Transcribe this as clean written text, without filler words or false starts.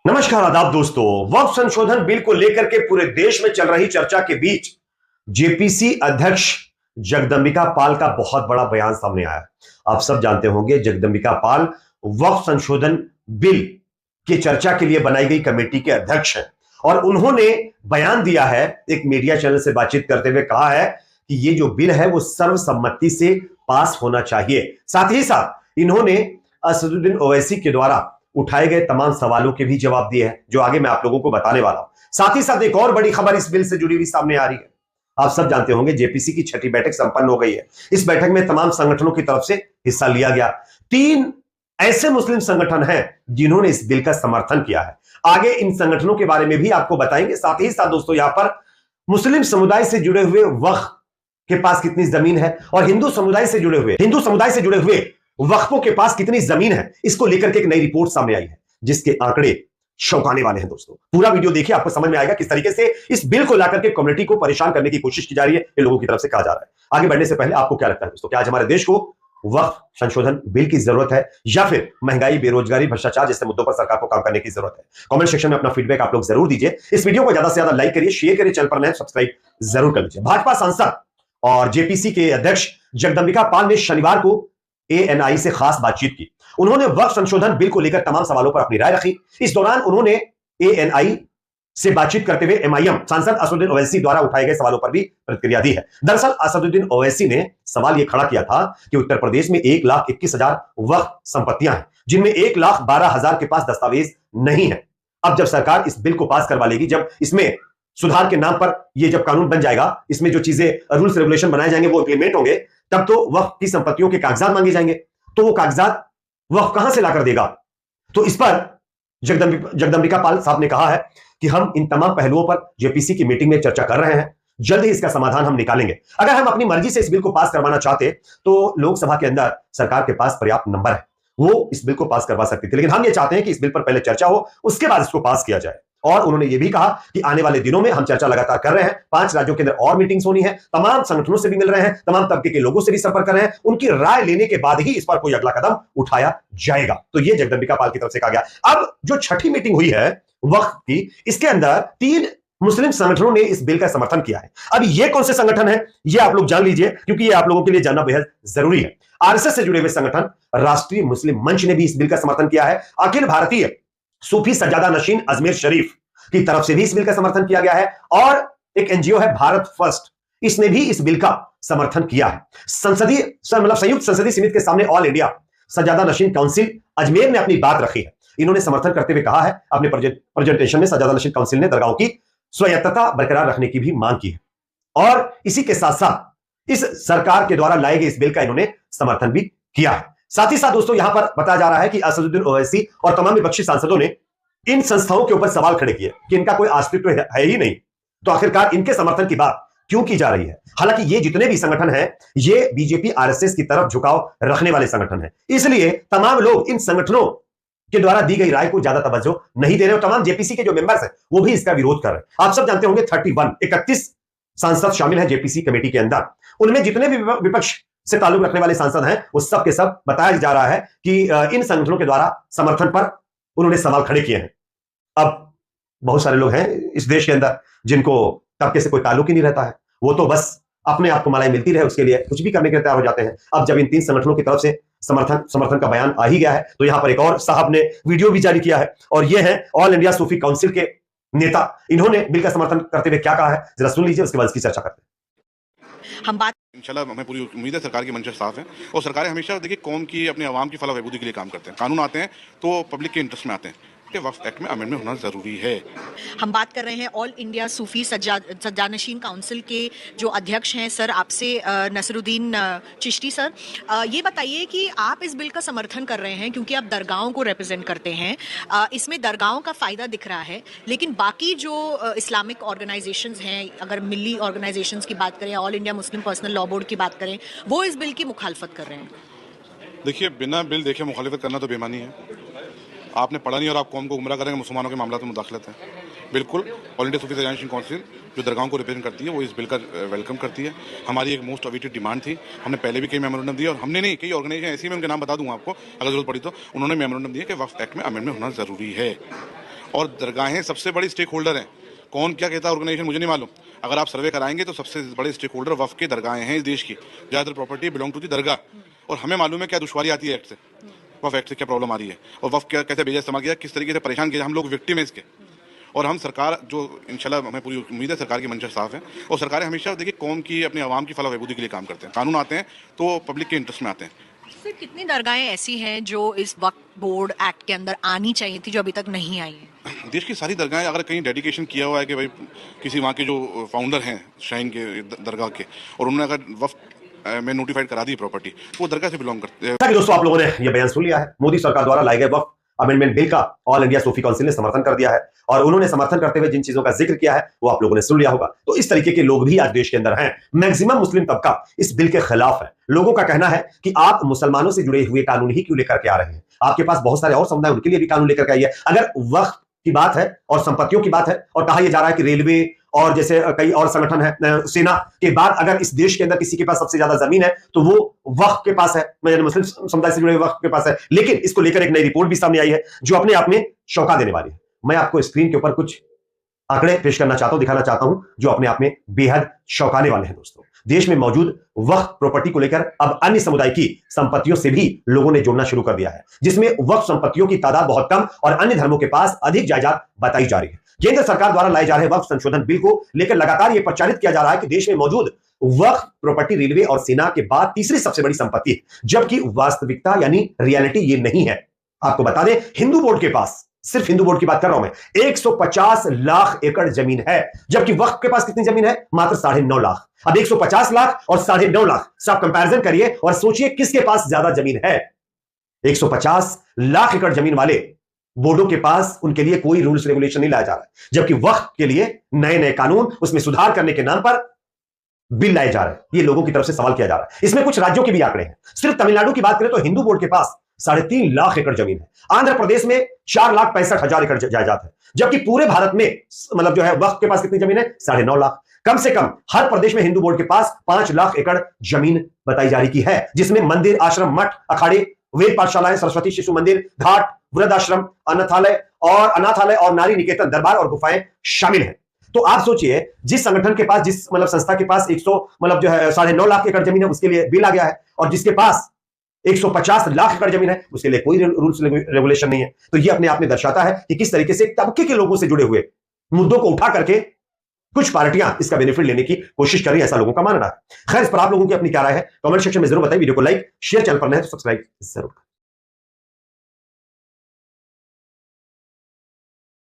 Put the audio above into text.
नमस्कार आदाब दोस्तों। वक्फ संशोधन बिल को लेकर के पूरे देश में चल रही चर्चा के बीच जेपीसी अध्यक्ष जगदंबिका पाल का बहुत बड़ा बयान सामने आया। आप सब जानते होंगे जगदंबिका पाल वक्फ संशोधन बिल की चर्चा के लिए बनाई गई कमेटी के अध्यक्ष हैं और उन्होंने बयान दिया है, एक मीडिया चैनल से बातचीत करते हुए कहा है कि ये जो बिल है वो सर्वसम्मति से पास होना चाहिए। साथ ही साथ इन्होंने असदुद्दीन ओवैसी के द्वारा उठाए गए तमाम सवालों के भी जवाब दिए हैं, जो आगे मैं आप लोगों को बताने वाला हूं। साथ ही साथ एक और बड़ी खबर इस बिल से जुड़ी हुई सामने आ रही है। आप सब जानते होंगे जेपीसी की छठी बैठक संपन्न हो गई है। इस बैठक में तमाम संगठनों की तरफ से हिस्सा लिया गया। 3 ऐसे मुस्लिम संगठन हैं जिन्होंने इस बिल का समर्थन किया है। आगे इन संगठनों के बारे में भी आपको बताएंगे। साथ ही साथ दोस्तों, यहां पर मुस्लिम समुदाय से जुड़े हुए वक्फ के पास कितनी जमीन है और हिंदू समुदाय से जुड़े हुए वक्फों के पास कितनी जमीन है, इसको लेकर के एक नई रिपोर्ट सामने आई है जिसके आंकड़े चौंकाने वाले हैं। दोस्तों पूरा वीडियो देखिए, आपको समझ में आएगा किस तरीके से इस बिल को लाकर के कम्युनिटी को परेशान करने की कोशिश की जा रही है, ये लोगों की तरफ से कहा जा रहा है। आगे बढ़ने से पहले आपको क्या लगता है दोस्तों, क्या आज हमारे देश को वक्फ संशोधन बिल की जरूरत है या फिर महंगाई, बेरोजगारी, भ्रष्टाचार जैसे मुद्दों पर सरकार को काम करने की जरूरत है? कमेंट सेक्शन में अपना फीडबैक आप लोग जरूर दीजिए। इस वीडियो को ज्यादा से ज्यादा लाइक करिए, शेयर करिए, चैनल पर नए सब्सक्राइब जरूर कर लीजिए। भाजपा सांसद और जेपीसी के अध्यक्ष जगदंबिका पाल ने शनिवार को एएनआई से खास बातचीत की। उन्होंने वक्फ संशोधन बिल को लेकर तमाम सवालों पर अपनी राय रखी। इस दौरान उन्होंने एएनआई से बातचीत करते हुए एमआईएम सांसद असदुद्दीन ओवैसी द्वारा उठाए गए सवालों पर भी प्रतिक्रिया दी है। दरअसल असदुद्दीन ओवैसी ने सवाल यह खड़ा किया था कि उत्तर प्रदेश में 1,21,000 वक्फ संपत्तियां हैं, जिनमें 1,12,000 के पास दस्तावेज नहीं है। अब जब सरकार इस बिल को पास करवा लेगी, जब इसमें सुधार के नाम पर यह जब कानून बन जाएगा, इसमें जो चीजें रूल्स रेगुलेशन बनाए जाएंगे वो इंप्लीमेंट होंगे, तब तो वक्फ की संपत्तियों के कागजात मांगे जाएंगे। तो वो कागजात वक्फ कहां से लाकर देगा? तो इस पर जगदंबिका पाल साहब ने कहा है कि हम इन तमाम पहलुओं पर जेपीसी की मीटिंग में चर्चा कर रहे हैं, जल्द ही इसका समाधान हम निकालेंगे। अगर हम अपनी मर्जी से इस बिल को पास करवाना चाहते तो लोकसभा के अंदर सरकार के पास पर्याप्त नंबर है, वो इस बिल को पास करवा सकती थी, लेकिन हम ये चाहते हैं कि इस बिल पर पहले चर्चा हो, उसके बाद इसको पास किया जाए। और उन्होंने ये भी कहा कि आने वाले दिनों में हम चर्चा लगातार कर रहे हैं, 5 राज्यों के अंदर और मीटिंग्स होनी है, तमाम संगठनों से भी मिल रहे हैं, तमाम तबके के लोगों से भी संपर्क कर रहे हैं, उनकी राय लेने के बाद ही इस पर कोई अगला कदम उठाया जाएगा। तो ये जगदंबिका पाल की तरफ से कहा गया। अब जो छठी मीटिंग हुई है वक्फ की, इसके अंदर 3 मुस्लिम संगठनों ने इस बिल का समर्थन किया है। अब ये कौन से संगठन है ये आप लोग जान लीजिए, क्योंकि ये आप लोगों के लिए जानना बेहद जरूरी है। आरएसएस से जुड़े हुए संगठन राष्ट्रीय मुस्लिम मंच ने भी इस बिल का समर्थन किया है। अखिल भारतीय सूफी सज्जादा नशीन अजमेर शरीफ की तरफ से भी इस बिल का समर्थन किया गया है और एक एनजीओ है भारत फर्स्ट, इसने भी इस बिल का समर्थन किया है। संयुक्त संसदीय समिति के सामने ऑल इंडिया सज्जादा नशीन काउंसिल अजमेर ने अपनी बात रखी है। इन्होंने समर्थन करते हुए कहा है अपने प्रेजेंटेशन में, सज्जादा नशीन काउंसिल ने दरगाहों की स्वायत्तता बरकरार रखने की भी मांग की है और इसी के साथ साथ इस सरकार के द्वारा लाए गए इस बिल का इन्होंने समर्थन भी किया है। साथ ही साथ दोस्तों, यहां पर बताया जा रहा है कि असदुद्दीन ओवैसी और तमाम विपक्षी सांसदों ने इन संस्थाओं के ऊपर सवाल खड़े किए कि इनका कोई अस्तित्व है ही नहीं, तो आखिरकार इनके समर्थन की बात क्यों की जा रही है? हालांकि ये जितने भी संगठन हैं, ये बीजेपी आरएसएस की तरफ झुकाव रखने वाले संगठन हैं, इसलिए तमाम लोग इन संगठनों के द्वारा दी गई राय को ज्यादा तवज्जो नहीं दे रहे और तमाम जेपीसी के जो मेंबर्स हैं वो भी इसका विरोध कर रहे हैं। आप सब जानते होंगे 31 सांसद शामिल हैं जेपीसी कमेटी के अंदर। उनमें जितने भी विपक्ष से ताल्लुक रखने वाले सांसद हैं वो सब के सब बताया जा रहा है कि इन संगठनों के द्वारा समर्थन पर उन्होंने सवाल खड़े किए हैं। अब बहुत सारे लोग हैं इस देश के अंदर जिनको तबके से कोई ताल्लुक ही नहीं रहता है, वो तो बस अपने आप को मलाई मिलती रहे उसके लिए कुछ भी करने के तैयार हो जाते हैं। अब जब इन 3 संगठनों की तरफ से समर्थन का बयान आ ही गया है, तो यहां पर एक और साहब ने वीडियो भी जारी किया है और ये है ऑल इंडिया सूफी काउंसिल के नेता। इन्होंने बिल का समर्थन करते हुए क्या कहा है जरा सुन लीजिए, उसके बाद इसकी चर्चा करते हैं। हम बात इंशाल्लाह हमें पूरी उम्मीद है, सरकार की मंशा साफ है और सरकारें हमेशा देखिए कौम की, अपने आवाम की फलाह बहबूदी के लिए काम करते हैं। कानून आते हैं तो पब्लिक के इंटरेस्ट में आते हैं कि वक्फ एक्ट में अमेंडमेंट होना जरूरी है। हम बात कर रहे हैं ऑल इंडिया सूफी सज्जानशीन काउंसिल के जो अध्यक्ष हैं सर, आपसे नसरुद्दीन चिश्ती सर, ये बताइए कि आप इस बिल का समर्थन कर रहे हैं क्योंकि आप दरगाहों को रिप्रेजेंट करते हैं, इसमें दरगाहों का फ़ायदा दिख रहा है, लेकिन बाकी जो इस्लामिक ऑर्गेनाइजेशंस हैं, अगर मिली ऑर्गेनाइजेशंस की बात करें, all India Muslim personal law board की बात करें, वो इस बिल की मुखालफत कर रहे हैं। देखिए, बिना बिल देखे मुखालिफत करना तो बेमानी है। आपने पढ़ा नहीं और आप कौम को गुमराह करेंगे, मुसलमानों के मामला में मुदाखलत है। बिल्कुल ऑल इंडिया सूफी सज्जानशीन काउंसिल जो दरगाहों को रिप्रेजेंट करती है वो इस बिल का वेलकम करती है। हमारी एक मोस्ट अवेटेड डिमांड थी, हमने पहले भी कई मेमोरेंडम दिए और हमने नहीं, कई ऑर्गेनाइजेशन ऐसी, मैं उनके नाम बता दूंगा आपको अगर जरूरत पड़ी तो, उन्होंने मेमोरेंडम दिए कि वक्फ एक्ट में अमेंडमेंट होना ज़रूरी है और दरगाहें सबसे बड़ी स्टेक होल्डर हैं। कौन क्या कहता है ऑर्गेनाइजेशन मुझे नहीं मालूम। अगर आप सर्वे कराएंगे तो सबसे बड़े स्टेक होल्डर वफ़ के दरगाहें हैं इस देश की। ज़्यादातर प्रॉपर्टी बिलोंग टू दी दरगाह, और हमें मालूम है क्या दुश्वारी आती है एक्ट से, वफ़ एक्ट से क्या प्रॉब्लम आ रही है, और वफ़ क्या कैसे बेजा इस्तेमाल किया, किस तरीके से परेशान किया। हम लोग विक्टिम है इसके, और हम सरकार जो इंशाल्लाह हमें पूरी उम्मीद है सरकार की मंशा साफ है, और सरकारें हमेशा देखिए कौम की अपनी आवाम की फलाह बहबूदी के लिए काम करते हैं। कानून आते हैं तो पब्लिक के इंटरेस्ट में आते हैं। सर कितनी दरगाहें ऐसी हैं जो इस वक्फ बोर्ड एक्ट के अंदर आनी चाहिए थी जो अभी तक नहीं आई हैं? देश की सारी दरगाहें, अगर कहीं डेडिकेशन किया हुआ है कि भाई किसी वहाँ के जो फाउंडर हैं शाहीन के दरगाह के, और उन्होंने अगर वफ़ में नोटिफाइड करा दी प्रॉपर्टी, तो वो दरगाह से बिलोंग करते हैं। कि दोस्तों आप लोगों ने यह बयान सुन लिया है। मोदी सरकार द्वारा लाए गए वक्फ अमेंडमेंट बिल का ऑल इंडिया सूफी काउंसिल ने समर्थन कर दिया है, और उन्होंने समर्थन करते हुए जिन चीजों का जिक्र किया है वो आप लोगों ने सुन लिया होगा। तो इस तरीके के लोग भी आज देश के अंदर हैं। मैक्सिमम मुस्लिम तबका इस बिल के खिलाफ है। लोगों का कहना है कि आप मुसलमानों से जुड़े हुए कानून ही क्यों लेकर के आ रहे हैं? आपके पास बहुत सारे और समुदाय, उनके लिए भी कानून लेकर के आइए। अगर वक्फ की बात है और संपत्तियों की बात है, और कहा यह जा रहा है कि रेलवे और जैसे कई और संगठन है, सेना के बाद अगर इस देश के अंदर किसी के पास सबसे ज्यादा जमीन है तो वो वक्फ के पास है, मुस्लिम समुदाय से जुड़े वक्फ के पास है। लेकिन इसको लेकर एक नई रिपोर्ट भी सामने आई है जो अपने आप में चौंका देने वाली है। मैं आपको स्क्रीन के ऊपर कुछ आंकड़े पेश करना चाहता हूं, दिखाना चाहता हूं, जो अपने आप में बेहद चौंकाने वाले हैं। दोस्तों, देश में मौजूद वक्फ प्रॉपर्टी को लेकर अब अन्य समुदाय की संपत्तियों से भी लोगों ने जोड़ना शुरू कर दिया है, जिसमें वक्फ संपत्तियों की तादाद बहुत कम और अन्य धर्मों के पास अधिक जायदाद बताई जा रही है। केंद्र सरकार द्वारा लाए जा रहे वक्फ संशोधन बिल को लेकर लगातार यह प्रचारित किया जा रहा है कि देश में मौजूद वक्फ प्रॉपर्टी रेलवे और सेना के बाद तीसरी सबसे बड़ी संपत्ति है, जबकि वास्तविकता यानी रियलिटी ये नहीं है। आपको बता दें, हिंदू बोर्ड के पास, सिर्फ हिंदू बोर्ड की बात कर रहा हूं मैं, 150 लाख एकड़ जमीन है, जबकि वक्फ के पास कितनी जमीन है? मात्र 9.5 लाख। अब 150 लाख और 9.5 लाख से आप कंपैरिजन करिए और सोचिए किसके पास ज्यादा जमीन है। 150 लाख एकड़ जमीन वाले बोर्डों के पास उनके लिए कोई रूल्स रेगुलेशन नहीं लाया जा रहा है, जबकि वक्फ के लिए नए नए कानून, उसमें सुधार करने के नाम पर बिल लाए जा रहे हैं। ये लोगों की तरफ से सवाल किया जा रहा है। इसमें कुछ राज्यों के भी आंकड़े हैं। सिर्फ तमिलनाडु की बात करें तो हिंदू बोर्ड के पास 3.5 लाख एकड़ जमीन है। आंध्र प्रदेश में 4,65,000 एकड़ जायदाद है, जबकि पूरे भारत में मतलब जो है वक्फ के पास कितनी जमीन है? 9.5 लाख। कम से कम हर प्रदेश में हिंदू बोर्ड के पास 5 लाख एकड़ जमीन बताई जा रही की है, जिसमें मंदिर, आश्रम, मठ, अखाड़े, वेद पाठशालाएं, सरस्वती शिशु मंदिर, घाट, वृद्धाश्रम, अनाथालय और नारी निकेतन, दरबार और गुफाएं शामिल हैं। तो आप सोचिए, जिस संगठन के पास, जिस मतलब संस्था के पास 100 मतलब जो है 9.5 लाख एकड़ जमीन है, उसके लिए बिल आ गया है, और जिसके पास 150 लाख एकड़ जमीन है, उसके लिए कोई रूल्स रेगुलेशन नहीं है। तो यह अपने आप में दर्शाता है कि किस तरीके से तबके के लोगों से जुड़े हुए मुद्दों को उठा करके कुछ पार्टियां इसका बेनिफिट लेने की कोशिश कर रही है, ऐसा लोगों का मानना है। खैर, इस पर आप लोगों की अपनी क्या राय है कमेंट सेक्शन में जरूर बताइए। वीडियो को लाइक, शेयर, चैनल पर नए तो सब्सक्राइब जरूर।